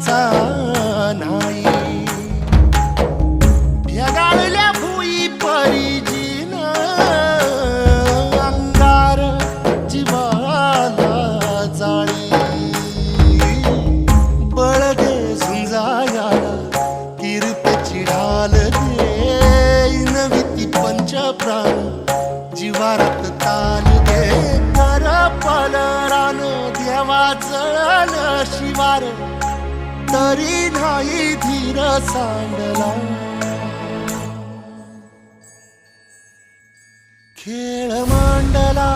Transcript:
तसा नाही. ढगाळल्या भुई परिजीन अंगार जीवाला जाळी. बळगे झुंजायाला कीर्तची ढाल देईन विती पंच प्राण जीवारात ताल दे. कर पलरान देवा जळल शिवार तरी नाही धीर सांडला. खेळ मांडला